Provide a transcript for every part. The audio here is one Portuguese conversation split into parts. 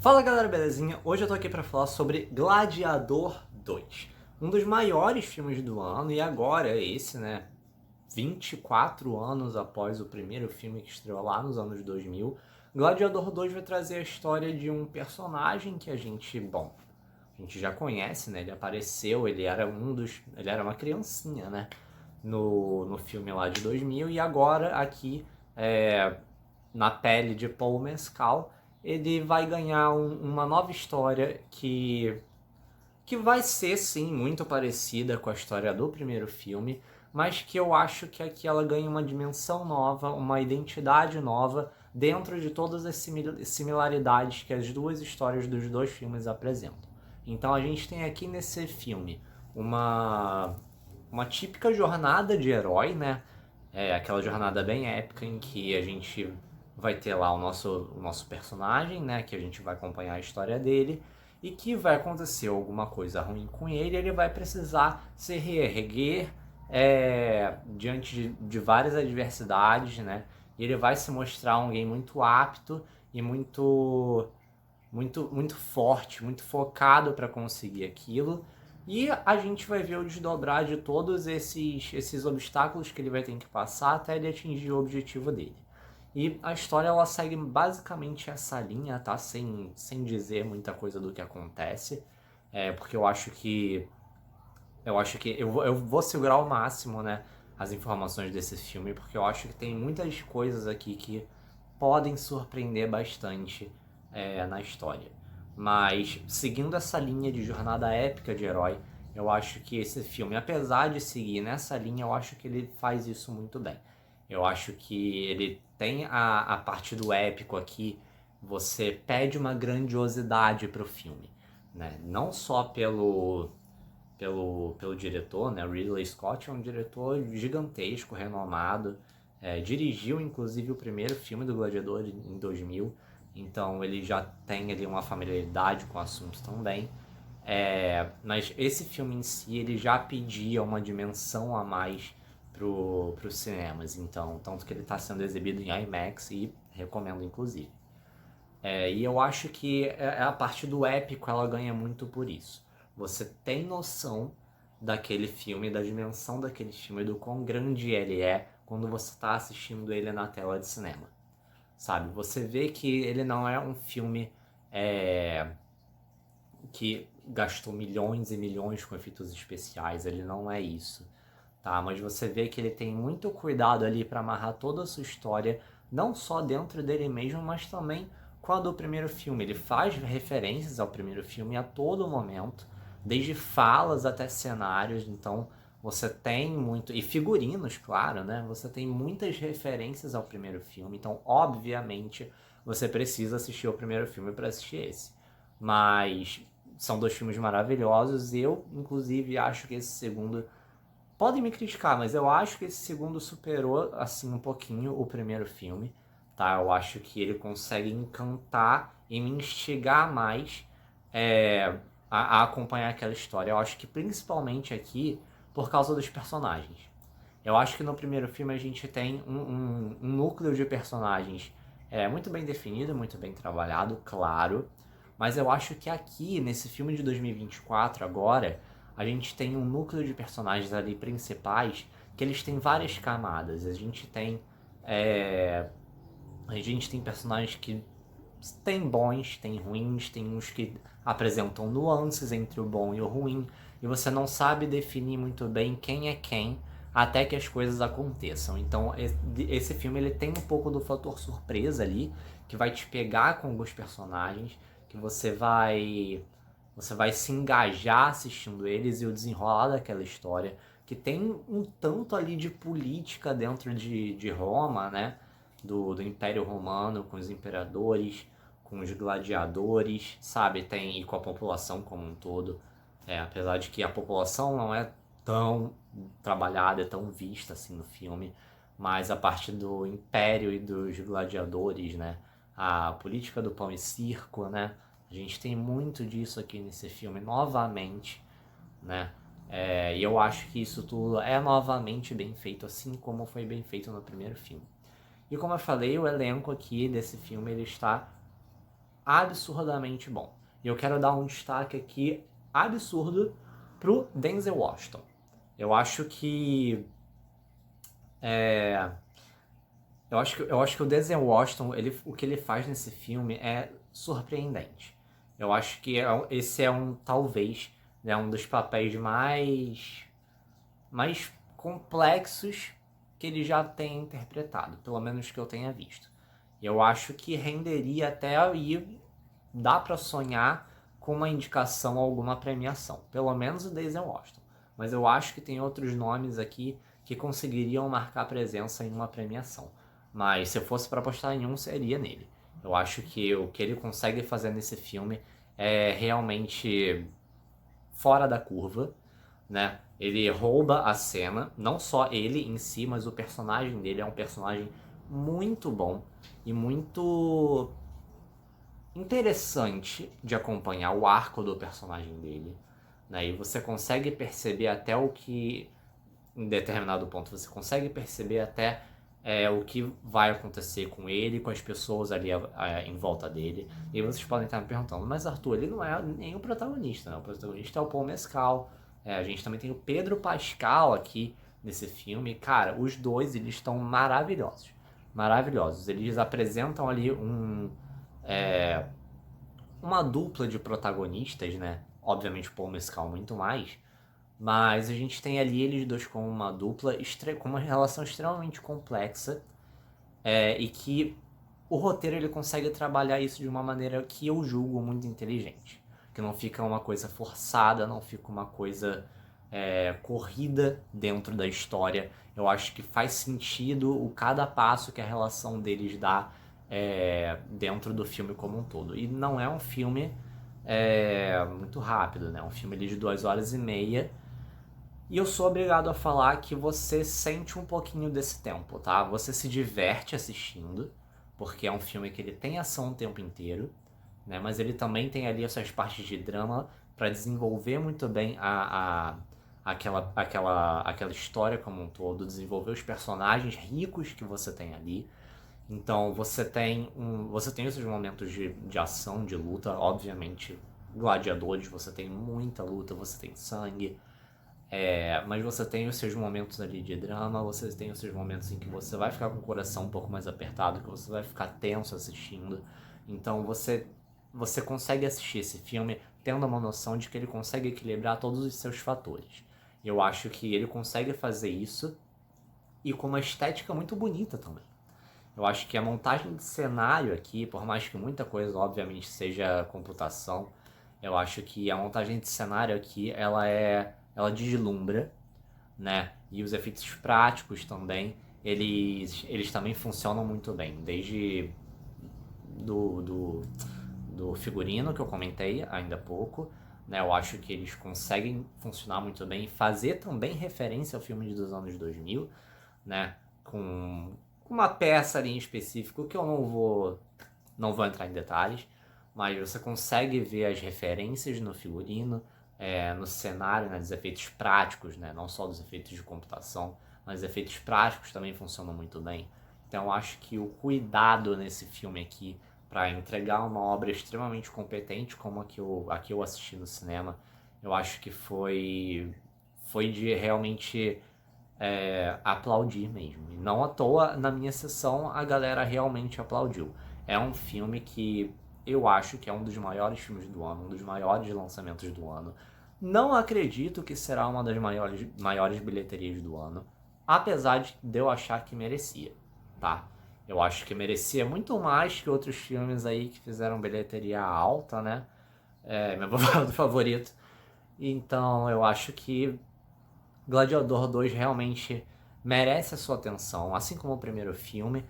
Fala galera, belezinha? Hoje eu tô aqui pra falar sobre Gladiador 2, um dos maiores filmes do ano, e agora esse, né, 24 anos após o primeiro filme que estreou lá nos anos 2000, Gladiador 2 vai trazer a história de um personagem que a gente já conhece, né, ele apareceu, ele era uma criancinha, né, no filme lá de 2000, e agora aqui, na pele de Paul Mescal, ele vai ganhar uma nova história que vai ser, sim, muito parecida com a história do primeiro filme, mas que eu acho que aqui ela ganha uma dimensão nova, uma identidade nova, dentro de todas as similaridades que as duas histórias dos dois filmes apresentam. Então a gente tem aqui nesse filme uma, uma típica jornada de herói, né? Aquela jornada bem épica em que a gente vai ter lá o nosso personagem, né? Que a gente vai acompanhar a história dele e que vai acontecer alguma coisa ruim com ele, ele vai precisar se reerguer diante de várias adversidades, né? E ele vai se mostrar alguém muito apto e muito forte, muito focado para conseguir aquilo. E a gente vai ver o desdobrar de todos esses obstáculos que ele vai ter que passar até ele atingir o objetivo dele. E a história ela segue basicamente essa linha, tá? Sem dizer muita coisa do que acontece. Porque eu vou segurar ao máximo, né, as informações desse filme, porque eu acho que tem muitas coisas aqui que podem surpreender bastante na história. Mas, seguindo essa linha de jornada épica de herói, eu acho que esse filme, apesar de seguir nessa linha, eu acho que ele faz isso muito bem. Eu acho que ele tem a parte do épico aqui, você pede uma grandiosidade pro filme, né? Não só pelo diretor, né? Ridley Scott é um diretor gigantesco, renomado. Dirigiu, inclusive, o primeiro filme do Gladiador em 2000. Então ele já tem ali uma familiaridade com o assunto também. Mas esse filme em si, ele já pedia uma dimensão a mais pros cinemas. Então, tanto que ele está sendo exibido em IMAX e recomendo, inclusive. E eu acho que a parte do épico ela ganha muito por isso. Você tem noção daquele filme, da dimensão daquele filme, do quão grande ele é quando você está assistindo ele na tela de cinema. Sabe? Você vê que ele não é um filme que gastou milhões e milhões com efeitos especiais, ele não é isso. Tá? Mas você vê que ele tem muito cuidado ali para amarrar toda a sua história, não só dentro dele mesmo, mas também com a do primeiro filme. Ele faz referências ao primeiro filme a todo momento, desde falas até cenários, então você tem muito. E figurinos, claro, né? Você tem muitas referências ao primeiro filme, então, obviamente, você precisa assistir o primeiro filme para assistir esse. Mas são dois filmes maravilhosos. Eu, inclusive, acho que esse segundo. Podem me criticar, mas eu acho que esse segundo superou, assim, um pouquinho o primeiro filme, tá? Eu acho que ele consegue encantar e me instigar mais a acompanhar aquela história. Eu acho que principalmente aqui por causa dos personagens. Eu acho que no primeiro filme a gente tem um núcleo de personagens muito bem definido, muito bem trabalhado, claro. Mas eu acho que aqui, nesse filme de 2024, agora, a gente tem um núcleo de personagens ali principais que eles têm várias camadas. A gente tem personagens que tem bons, tem ruins, tem uns que apresentam nuances entre o bom e o ruim, e você não sabe definir muito bem quem é quem até que as coisas aconteçam. Então, esse filme ele tem um pouco do fator surpresa ali, que vai te pegar com alguns personagens, que você vai se engajar assistindo eles e o desenrolar daquela história, que tem um tanto ali de política dentro de Roma, né? Do Império Romano, com os imperadores, com os gladiadores, sabe? Tem e com a população como um todo. Apesar de que a população não é tão trabalhada, é tão vista assim no filme, mas a parte do império e dos gladiadores, né? A política do pão e circo, né? A gente tem muito disso aqui nesse filme novamente, né? E eu acho que isso tudo é novamente bem feito, assim como foi bem feito no primeiro filme. E como eu falei, o elenco aqui desse filme ele está absurdamente bom. E eu quero dar um destaque aqui absurdo pro Denzel Washington. Eu acho que eu acho que o Denzel Washington, o que ele faz nesse filme é surpreendente. Eu acho que esse é talvez, né, um dos papéis mais complexos que ele já tem interpretado, pelo menos que eu tenha visto. Eu acho que renderia até aí, dá pra sonhar com uma indicação a alguma premiação, pelo menos o Denzel Washington. Mas eu acho que tem outros nomes aqui que conseguiriam marcar presença em uma premiação. Mas se eu fosse para apostar em um, seria nele. Eu acho que o que ele consegue fazer nesse filme é realmente fora da curva, né? Ele rouba a cena, não só ele em si, mas o personagem dele é um personagem muito bom e muito interessante de acompanhar o arco do personagem dele, né? E você consegue perceber até o que, em determinado ponto, você consegue perceber até o que vai acontecer com ele, com as pessoas ali em volta dele. E vocês podem estar me perguntando, mas Arthur, ele não é nem o protagonista, né? O protagonista é o Paul Mescal. A gente também tem o Pedro Pascal aqui nesse filme. Cara, os dois, eles estão maravilhosos. Maravilhosos. Eles apresentam ali uma dupla de protagonistas, né? Obviamente o Paul Mescal muito mais. Mas a gente tem ali eles dois com uma dupla, com uma relação extremamente complexa, e que o roteiro ele consegue trabalhar isso de uma maneira que eu julgo muito inteligente. Que não fica uma coisa forçada, não fica uma coisa corrida dentro da história. Eu acho que faz sentido cada passo que a relação deles dá dentro do filme como um todo. E não é um filme muito rápido, né? É um filme ali de 2 horas e meia. E eu sou obrigado a falar que você sente um pouquinho desse tempo, tá? Você se diverte assistindo, porque é um filme que ele tem ação o tempo inteiro, né? Mas ele também tem ali essas partes de drama para desenvolver muito bem aquela história como um todo, desenvolver os personagens ricos que você tem ali. Então você tem esses momentos de ação, de luta, obviamente, gladiadores, você tem muita luta, você tem sangue. Mas você tem os seus momentos ali de drama, você tem os seus momentos em que você vai ficar com o coração um pouco mais apertado, que você vai ficar tenso assistindo. Então você consegue assistir esse filme tendo uma noção de que ele consegue equilibrar todos os seus fatores. Eu acho que ele consegue fazer isso e com uma estética muito bonita também. Eu acho que a montagem de cenário aqui, por mais que muita coisa obviamente seja computação, eu acho que a montagem de cenário aqui, ela deslumbra, né? E os efeitos práticos também, eles também funcionam muito bem. Desde do figurino que eu comentei ainda há pouco, né? Eu acho que eles conseguem funcionar muito bem e fazer também referência ao filme dos anos 2000, né? Com uma peça ali em específico que eu não vou entrar em detalhes, mas você consegue ver as referências no figurino, no cenário, né, dos efeitos práticos, né, não só dos efeitos de computação, mas os efeitos práticos também funcionam muito bem. Então eu acho que o cuidado nesse filme aqui para entregar uma obra extremamente competente como a que eu assisti no cinema, eu acho que foi de realmente aplaudir mesmo. E não à toa, na minha sessão, a galera realmente aplaudiu. É um filme que eu acho que é um dos maiores filmes do ano, um dos maiores lançamentos do ano. Não acredito que será uma das maiores bilheterias do ano, apesar de eu achar que merecia, tá? Eu acho que merecia muito mais que outros filmes aí que fizeram bilheteria alta, né? Meu favorito. Então eu acho que Gladiador 2 realmente merece a sua atenção, assim como o primeiro filme,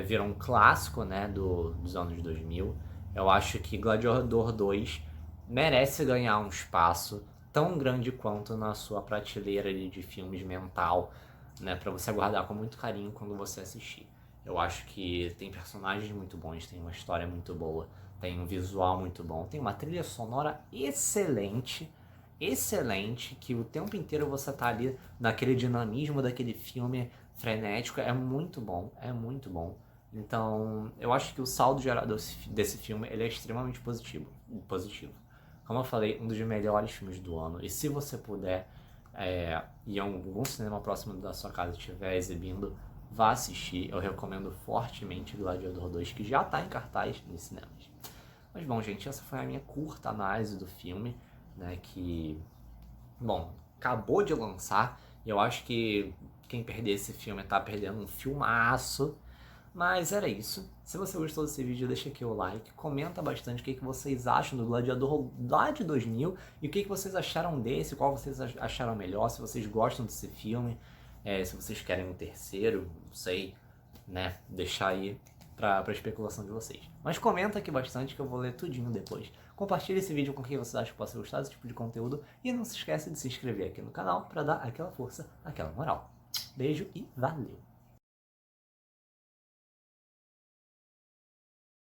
virou um clássico, né, dos anos 2000. Eu acho que Gladiador 2 merece ganhar um espaço tão grande quanto na sua prateleira de filmes mental, né, para você guardar com muito carinho quando você assistir. Eu acho que tem personagens muito bons, tem uma história muito boa, tem um visual muito bom, tem uma trilha sonora excelente, que o tempo inteiro você tá ali naquele dinamismo daquele filme frenético, é muito bom, é muito bom. Então, eu acho que o saldo geral desse filme ele é extremamente positivo. Como eu falei, um dos melhores filmes do ano. E se você puder ir a algum cinema próximo da sua casa e estiver exibindo, vá assistir. Eu recomendo fortemente Gladiador 2, que já está em cartaz nos cinemas. Mas bom, gente, essa foi a minha curta análise do filme, né, que, bom, acabou de lançar. Eu acho que quem perder esse filme tá perdendo um filmaço. Mas era isso. Se você gostou desse vídeo, deixa aqui o like, comenta bastante o que vocês acham do Gladiador lá de 2000 e o que vocês acharam desse, qual vocês acharam melhor, se vocês gostam desse filme, se vocês querem um terceiro, não sei, né, deixar aí pra especulação de vocês. Mas comenta aqui bastante que eu vou ler tudinho depois. Compartilhe esse vídeo com quem você acha que possa gostar desse tipo de conteúdo e não se esqueça de se inscrever aqui no canal pra dar aquela força, aquela moral. Beijo e valeu!